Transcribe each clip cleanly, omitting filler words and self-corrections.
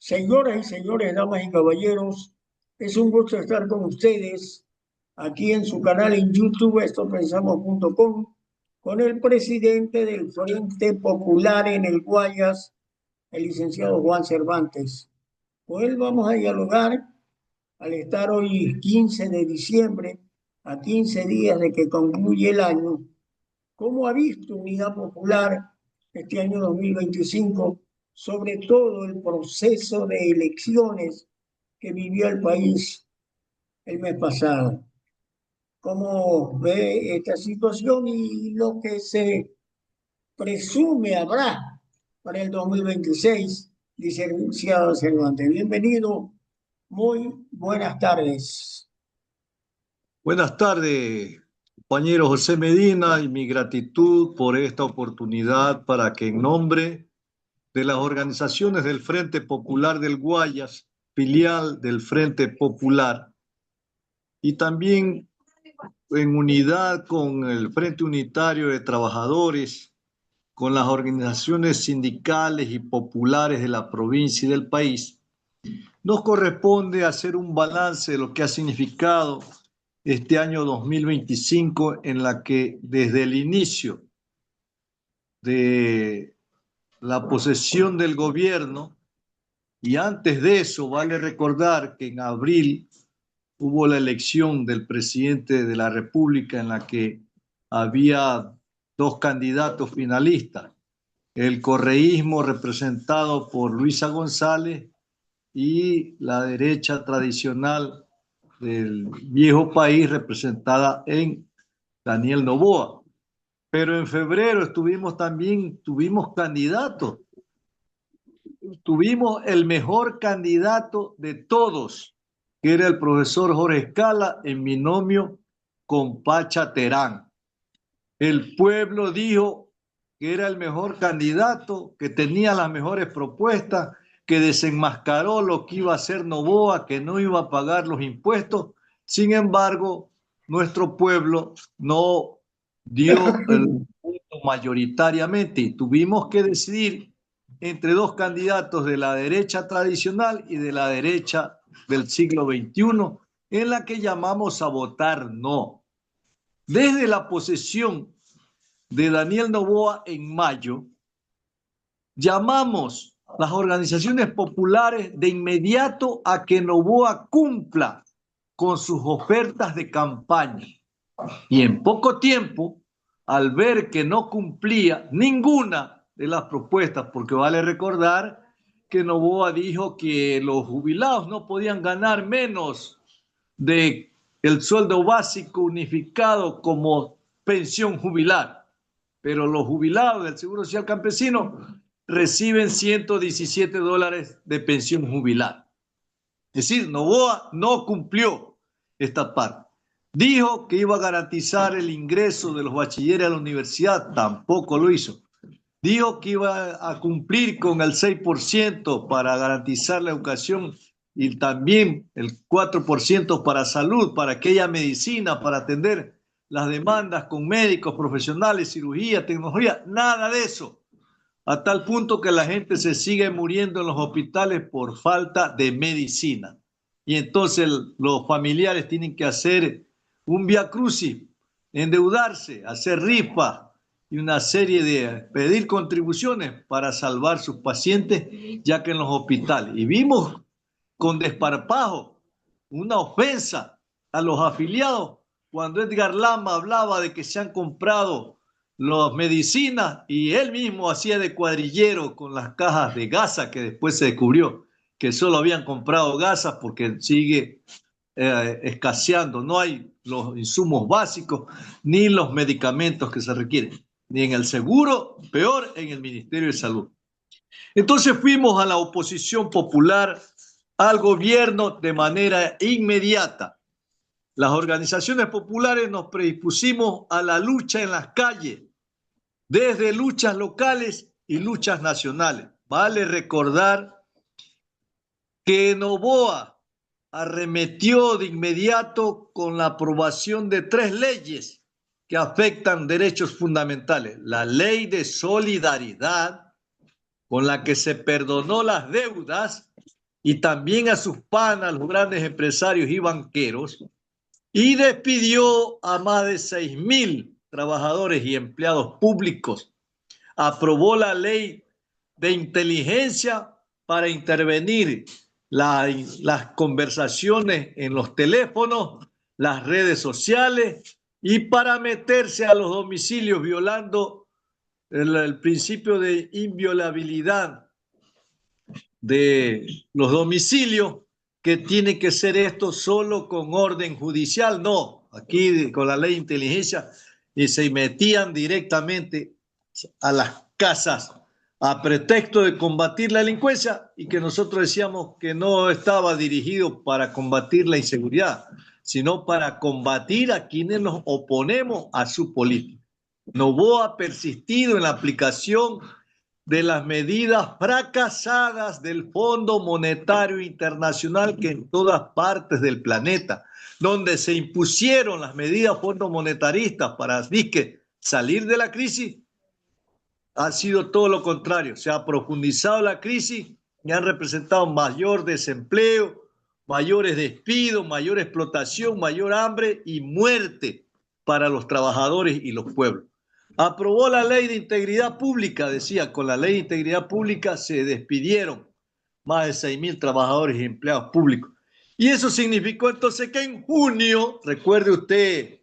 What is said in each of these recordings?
Señoras y señores, damas y caballeros, es un gusto estar con ustedes aquí en su canal en YouTube, estopensamos.com, con el presidente del Frente Popular en el Guayas, el licenciado Juan Cervantes. Con él vamos a dialogar al estar hoy 15 de diciembre, a 15 días de que concluye el año. ¿Cómo ha visto Unidad Popular este año 2025, sobre todo el proceso de elecciones que vivió el país el mes pasado? ¿Cómo ve esta situación y lo que se presume habrá para el 2026, licenciado Cervantes? Bienvenido, muy buenas tardes. Buenas tardes, compañero José Medina, y mi gratitud por esta oportunidad para que en nombre de las organizaciones del Frente Popular del Guayas, filial del Frente Popular, y también en unidad con el Frente Unitario de Trabajadores, con las organizaciones sindicales y populares de la provincia y del país, nos corresponde hacer un balance de lo que ha significado este año 2025, en la que desde el inicio de la posesión del gobierno, y antes de eso vale recordar que en abril hubo la elección del presidente de la República, en la que había dos candidatos finalistas: el correísmo representado por Luisa González y la derecha tradicional del viejo país representada en Daniel Noboa. Pero en febrero tuvimos candidatos, tuvimos el mejor candidato de todos, que era el profesor Jorge Escala, en binomio con Pacha Terán. El pueblo dijo que era el mejor candidato, que tenía las mejores propuestas, que desenmascaró lo que iba a hacer Noboa, que no iba a pagar los impuestos. Sin embargo, nuestro pueblo no dio el voto mayoritariamente y tuvimos que decidir entre dos candidatos de la derecha tradicional y de la derecha del siglo XXI, en la que llamamos a votar no. Desde la posesión de Daniel Noboa en mayo, llamamos las organizaciones populares de inmediato a que Noboa cumpla con sus ofertas de campaña. Y en poco tiempo, al ver que no cumplía ninguna de las propuestas, porque vale recordar que Noboa dijo que los jubilados no podían ganar menos de el sueldo básico unificado como pensión jubilar, pero los jubilados del Seguro Social Campesino reciben $117 de pensión jubilar. Es decir, Noboa no cumplió esta parte. Dijo que iba a garantizar el ingreso de los bachilleres a la universidad, tampoco lo hizo. Dijo que iba a cumplir con el 6% para garantizar la educación y también el 4% para salud, para aquella medicina, para atender las demandas con médicos, profesionales, cirugía, tecnología, nada de eso. A tal punto que la gente se sigue muriendo en los hospitales por falta de medicina. Y entonces los familiares tienen que hacer un viacrucis, endeudarse, hacer rifas y una serie de pedir contribuciones para salvar sus pacientes, ya que en los hospitales. Y vimos con desparpajo una ofensa a los afiliados cuando Edgar Lama hablaba de que se han comprado las medicinas y él mismo hacía de cuadrillero con las cajas de gasa, que después se descubrió que solo habían comprado gasas porque sigue escaseando, no hay los insumos básicos ni los medicamentos que se requieren, ni en el seguro, peor en el Ministerio de Salud. Entonces fuimos a la oposición popular al gobierno de manera inmediata. Las organizaciones populares nos predispusimos a la lucha en las calles, desde luchas locales y luchas nacionales. Vale recordar que Noboa arremetió de inmediato con la aprobación de 3 leyes que afectan derechos fundamentales. La ley de solidaridad, con la que se perdonó las deudas y también a sus panas, los grandes empresarios y banqueros, y despidió a más de 6.000 trabajadores y empleados públicos. Aprobó la ley de inteligencia para intervenir las conversaciones en los teléfonos, las redes sociales y para meterse a los domicilios violando el principio de inviolabilidad de los domicilios, que tiene que ser esto solo con orden judicial. No, aquí con la ley de inteligencia y se metían directamente a las casas a pretexto de combatir la delincuencia y que nosotros decíamos que no estaba dirigido para combatir la inseguridad, sino para combatir a quienes nos oponemos a su política. Noboa ha persistido en la aplicación de las medidas fracasadas del Fondo Monetario Internacional, que en todas partes del planeta, donde se impusieron las medidas fondo monetaristas para salir de la crisis, ha sido todo lo contrario. Se ha profundizado la crisis y han representado mayor desempleo, mayores despidos, mayor explotación, mayor hambre y muerte para los trabajadores y los pueblos. Aprobó la ley de integridad pública, decía, con la ley de integridad pública se despidieron más de 6.000 trabajadores y empleados públicos. Y eso significó entonces que en junio, recuerde usted,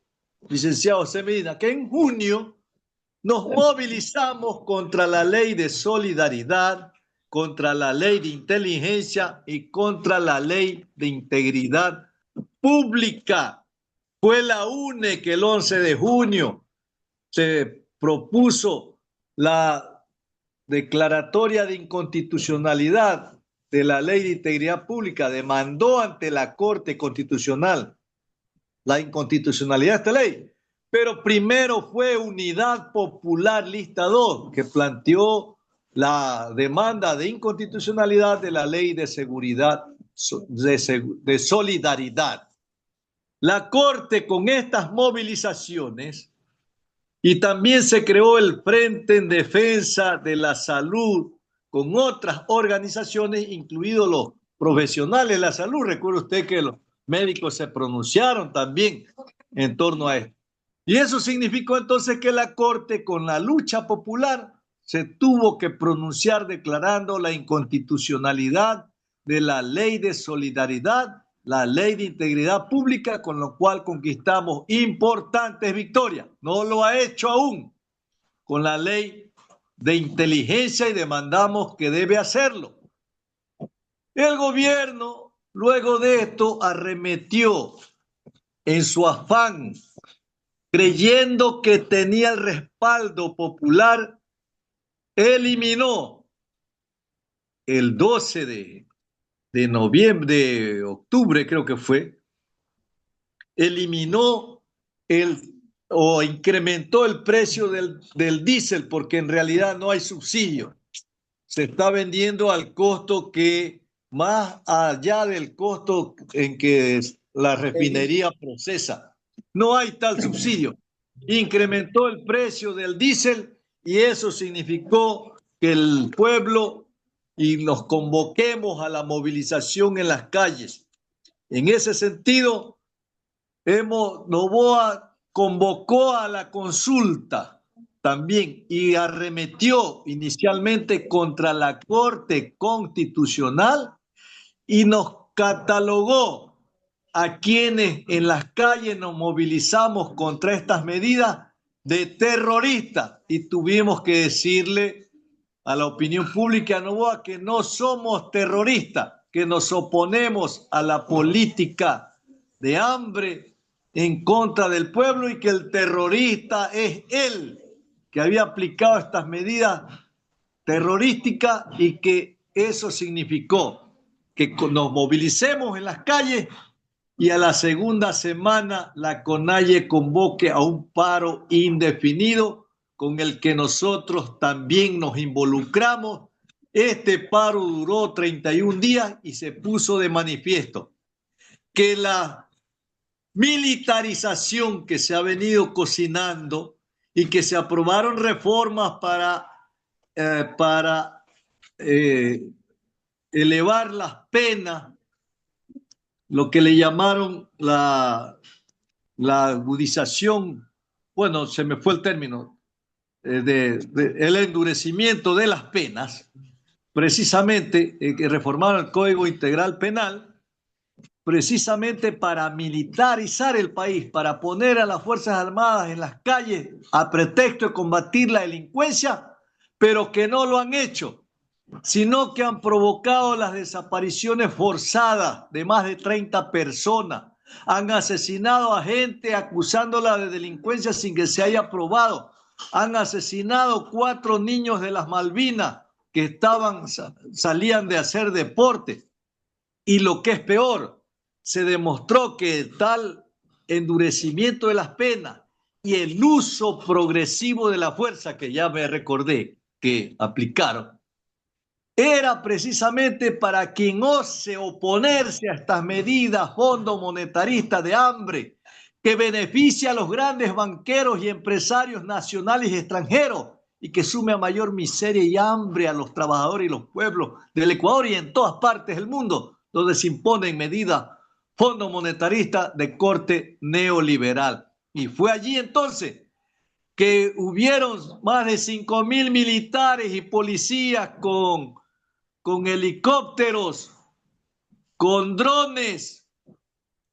licenciado José Medina, que en junio nos movilizamos contra la ley de solidaridad, contra la ley de inteligencia y contra la ley de integridad pública. Fue la UNE que el 11 de junio se propuso la declaratoria de inconstitucionalidad de la ley de integridad pública, demandó ante la Corte Constitucional la inconstitucionalidad de esta ley. Pero primero fue Unidad Popular Lista 2, que planteó la demanda de inconstitucionalidad de la ley de seguridad, de solidaridad. La Corte, con estas movilizaciones, y también se creó el Frente en Defensa de la Salud con otras organizaciones, incluidos los profesionales de la salud. Recuerda usted que los médicos se pronunciaron también en torno a esto. Y eso significó entonces que la Corte, con la lucha popular, se tuvo que pronunciar declarando la inconstitucionalidad de la ley de solidaridad, la ley de integridad pública, con lo cual conquistamos importantes victorias. No lo ha hecho aún con la ley de inteligencia y demandamos que debe hacerlo. El gobierno, luego de esto, arremetió en su afán, creyendo que tenía el respaldo popular, eliminó el 12 de noviembre, de octubre creo que fue, eliminó o incrementó el precio del diésel, porque en realidad no hay subsidio. Se está vendiendo al costo que, más allá del costo en que la refinería procesa. No hay tal subsidio. Incrementó el precio del diésel y eso significó que el pueblo y nos convoquemos a la movilización en las calles. En ese sentido, Noboa convocó a la consulta también y arremetió inicialmente contra la Corte Constitucional y nos catalogó a quienes en las calles nos movilizamos contra estas medidas de terroristas y tuvimos que decirle a la opinión pública a Noboa que no somos terroristas, que nos oponemos a la política de hambre en contra del pueblo y que el terrorista es él, que había aplicado estas medidas terrorísticas y que eso significó que nos movilicemos en las calles y a la segunda semana la CONAIE convoque a un paro indefinido con el que nosotros también nos involucramos. Este paro duró 31 días y se puso de manifiesto que la militarización que se ha venido cocinando y que se aprobaron reformas para elevar las penas, lo que le llamaron la agudización, bueno, se me fue el término, el endurecimiento de las penas, precisamente que reformaron el Código Integral Penal, precisamente para militarizar el país, para poner a las Fuerzas Armadas en las calles a pretexto de combatir la delincuencia, pero que no lo han hecho, sino que han provocado las desapariciones forzadas de más de 30 personas. Han asesinado a gente acusándola de delincuencia sin que se haya probado. Han asesinado 4 niños de las Malvinas que salían de hacer deporte. Y lo que es peor, se demostró que tal endurecimiento de las penas y el uso progresivo de la fuerza, que ya me recordé que aplicaron, era precisamente para quien ose oponerse a estas medidas fondo monetarista de hambre que beneficia a los grandes banqueros y empresarios nacionales y extranjeros y que sume a mayor miseria y hambre a los trabajadores y los pueblos del Ecuador y en todas partes del mundo donde se imponen medidas fondo monetarista de corte neoliberal. Y fue allí entonces que hubieron más de 5.000 militares y policías con helicópteros, con drones,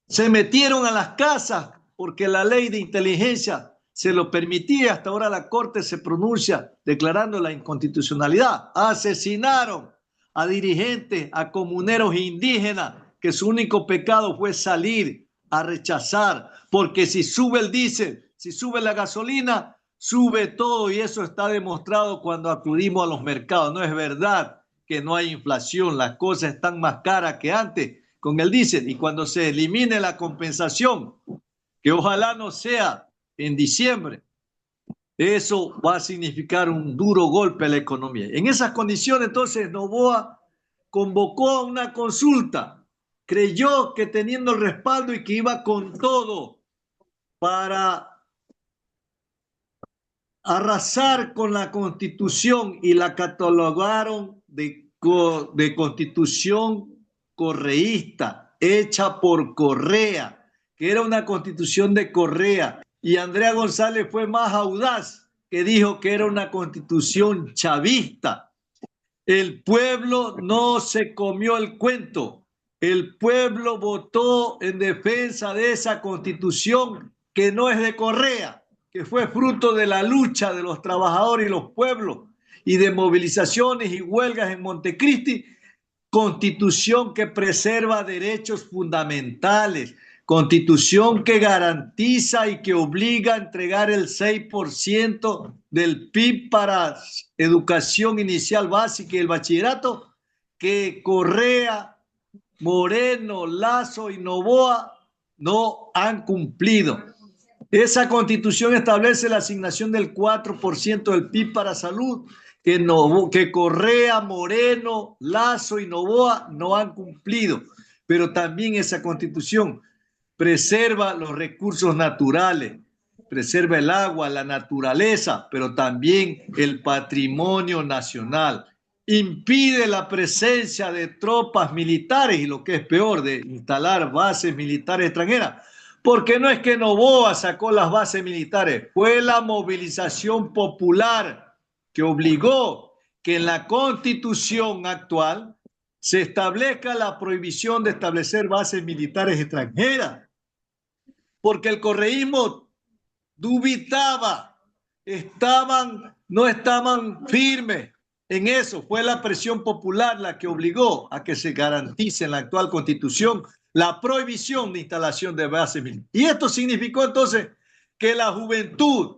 se metieron a las casas porque la ley de inteligencia se lo permitía. Hasta ahora la Corte se pronuncia declarando la inconstitucionalidad. Asesinaron a dirigentes, a comuneros indígenas, que su único pecado fue salir a rechazar, porque si sube el diésel, si sube la gasolina, sube todo, y eso está demostrado cuando acudimos a los mercados. No es verdad que no hay inflación, las cosas están más caras que antes con el diésel, y cuando se elimine la compensación, que ojalá no sea en diciembre, eso va a significar un duro golpe a la economía. En esas condiciones, entonces, Noboa convocó a una consulta, creyó que teniendo el respaldo y que iba con todo para arrasar con la Constitución, y la catalogaron de Constitución correísta, hecha por Correa, que era una Constitución de Correa. Y Andrea González fue más audaz, que dijo que era una Constitución chavista. El pueblo no se comió el cuento. El pueblo votó en defensa de esa Constitución que no es de Correa, que fue fruto de la lucha de los trabajadores y los pueblos y de movilizaciones y huelgas en Montecristi. Constitución que preserva derechos fundamentales, Constitución que garantiza y que obliga a entregar el 6% del PIB para educación inicial básica y el bachillerato, que Correa, Moreno, Lazo y Noboa no han cumplido. Esa Constitución establece la asignación del 4% del PIB para salud, que Correa, Moreno, Lazo y Noboa no han cumplido. Pero también esa Constitución preserva los recursos naturales, preserva el agua, la naturaleza, pero también el patrimonio nacional. Impide la presencia de tropas militares y, lo que es peor, de instalar bases militares extranjeras. Porque no es que Noboa sacó las bases militares, fue la movilización popular que obligó que en la Constitución actual se establezca la prohibición de establecer bases militares extranjeras. Porque el correísmo dubitaba, no estaban firmes en eso. Fue la presión popular la que obligó a que se garantice en la actual Constitución la prohibición de instalación de bases militares. Y esto significó entonces que la juventud,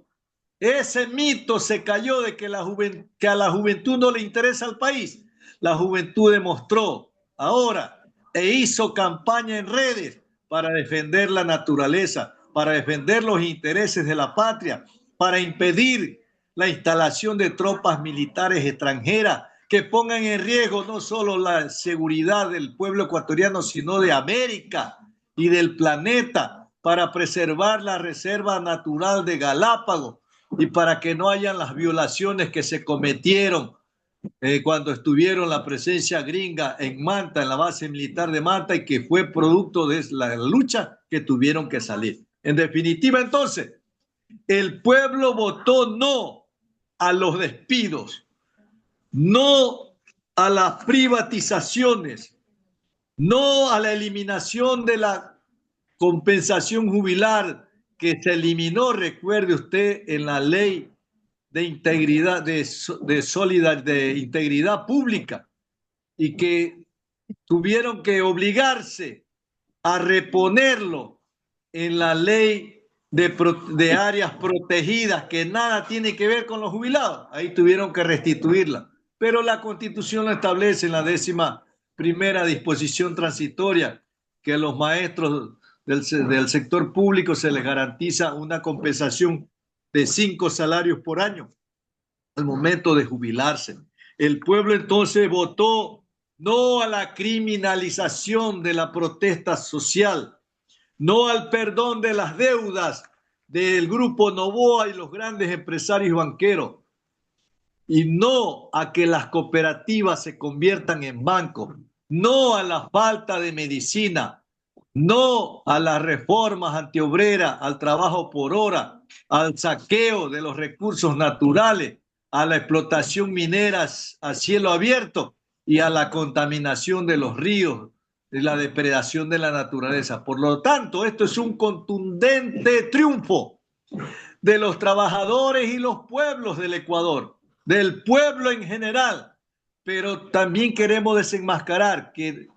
ese mito se cayó de que a la juventud no le interesa el país. La juventud demostró ahora e hizo campaña en redes para defender la naturaleza, para defender los intereses de la patria, para impedir la instalación de tropas militares extranjeras que pongan en riesgo no solo la seguridad del pueblo ecuatoriano, sino de América y del planeta, para preservar la reserva natural de Galápagos y para que no hayan las violaciones que se cometieron cuando estuvieron la presencia gringa en Manta, en la base militar de Manta, y que fue producto de la lucha que tuvieron que salir. En definitiva, entonces, el pueblo votó no a los despidos, no a las privatizaciones, no a la eliminación de la compensación jubilar que se eliminó, recuerde usted, en la ley de integridad, de integridad pública, y que tuvieron que obligarse a reponerlo en la ley de áreas protegidas, que nada tiene que ver con los jubilados. Ahí tuvieron que restituirla. Pero la Constitución lo establece en la 11ª disposición transitoria, que a los maestros del sector público se les garantiza una compensación de 5 salarios por año al momento de jubilarse. El pueblo entonces votó no a la criminalización de la protesta social, no al perdón de las deudas del grupo Noboa y los grandes empresarios banqueros, y no a que las cooperativas se conviertan en bancos, no a la falta de medicina, no a las reformas antiobreras, al trabajo por hora, al saqueo de los recursos naturales, a la explotación minera a cielo abierto y a la contaminación de los ríos, de la depredación de la naturaleza. Por lo tanto, esto es un contundente triunfo de los trabajadores y los pueblos del Ecuador, del pueblo en general, pero también queremos desenmascarar que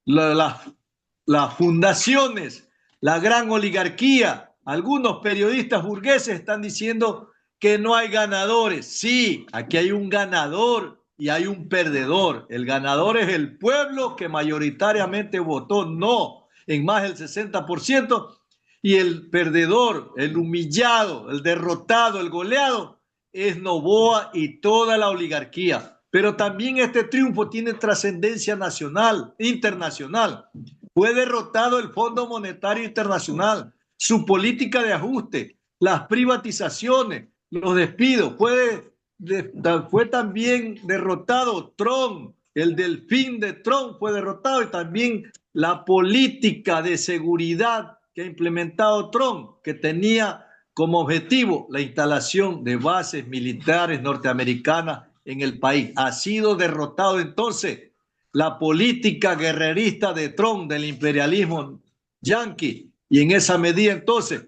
las fundaciones, la gran oligarquía, algunos periodistas burgueses están diciendo que no hay ganadores. Sí, aquí hay un ganador y hay un perdedor. El ganador es el pueblo, que mayoritariamente votó no en más del 60%, y el perdedor, el humillado, el derrotado, el goleado, es Noboa y toda la oligarquía. Pero también este triunfo tiene trascendencia nacional, internacional. Fue derrotado el Fondo Monetario Internacional, su política de ajuste, las privatizaciones, los despidos. Fue también derrotado Trump, el delfín de Trump fue derrotado, y también la política de seguridad que ha implementado Trump, que tenía como objetivo la instalación de bases militares norteamericanas en el país. Ha sido derrotado entonces la política guerrerista de Trump, del imperialismo yanqui, y en esa medida entonces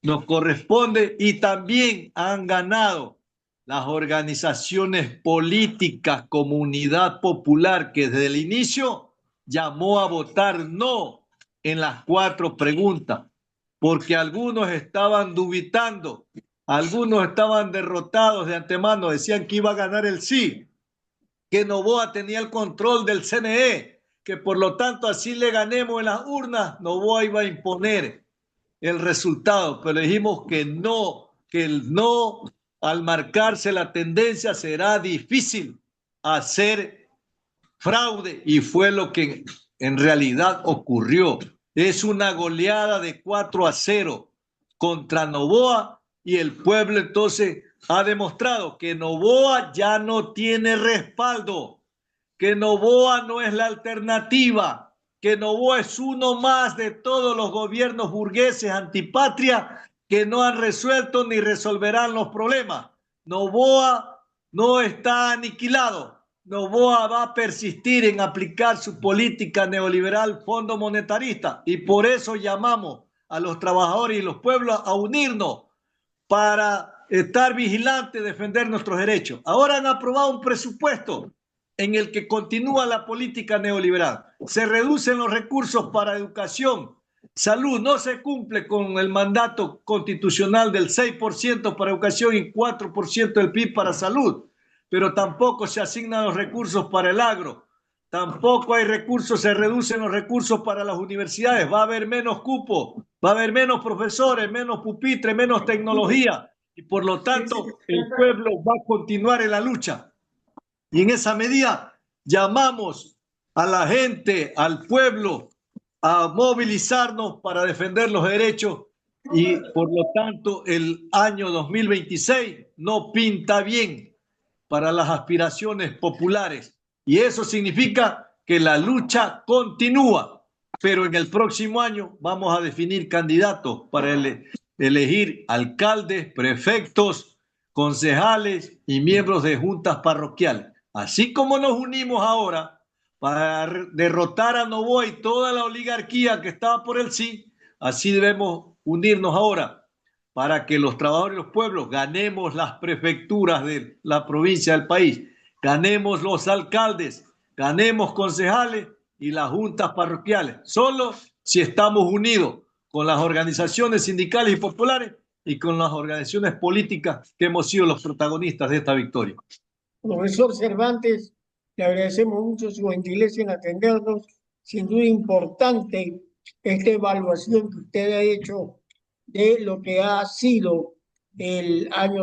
nos corresponde, y también han ganado las organizaciones políticas, Comunidad Popular, que desde el inicio llamó a votar no en las 4 preguntas, porque algunos estaban dubitando, algunos estaban derrotados de antemano, decían que iba a ganar el sí, que Noboa tenía el control del CNE, que por lo tanto así le ganemos en las urnas, Noboa iba a imponer el resultado, pero dijimos que no, que el no, al marcarse la tendencia, será difícil hacer fraude, y fue lo que en realidad ocurrió. Es una goleada de 4-0 contra Noboa, y el pueblo entonces ha demostrado que Noboa ya no tiene respaldo, que Noboa no es la alternativa, que Noboa es uno más de todos los gobiernos burgueses antipatria que no han resuelto ni resolverán los problemas. Noboa no está aniquilado. Noboa va a persistir en aplicar su política neoliberal fondo monetarista, y por eso llamamos a los trabajadores y los pueblos a unirnos para estar vigilantes, defender nuestros derechos. Ahora han aprobado un presupuesto en el que continúa la política neoliberal. Se reducen los recursos para educación, salud, no se cumple con el mandato constitucional del 6% para educación y 4% del PIB para salud, pero tampoco se asignan los recursos para el agro, tampoco hay recursos, se reducen los recursos para las universidades, va a haber menos cupos, va a haber menos profesores, menos pupitres, menos tecnología, y por lo tanto el pueblo va a continuar en la lucha. Y en esa medida llamamos a la gente, al pueblo, a movilizarnos para defender los derechos, y por lo tanto el año 2026 no pinta bien. para las aspiraciones populares. Y eso significa que la lucha continúa, pero en el próximo año vamos a definir candidatos para elegir alcaldes, prefectos, concejales y miembros de juntas parroquiales. Así como nos unimos ahora para derrotar a Noboa y toda la oligarquía que estaba por el sí, así debemos unirnos ahora para que los trabajadores y los pueblos ganemos las prefecturas de la provincia del país, ganemos los alcaldes, ganemos concejales y las juntas parroquiales. Solo si estamos unidos con las organizaciones sindicales y populares y con las organizaciones políticas que hemos sido los protagonistas de esta victoria. Profesor Cervantes, le agradecemos mucho su gentileza en atendernos. Sin duda importante esta evaluación que usted ha hecho de lo que ha sido el año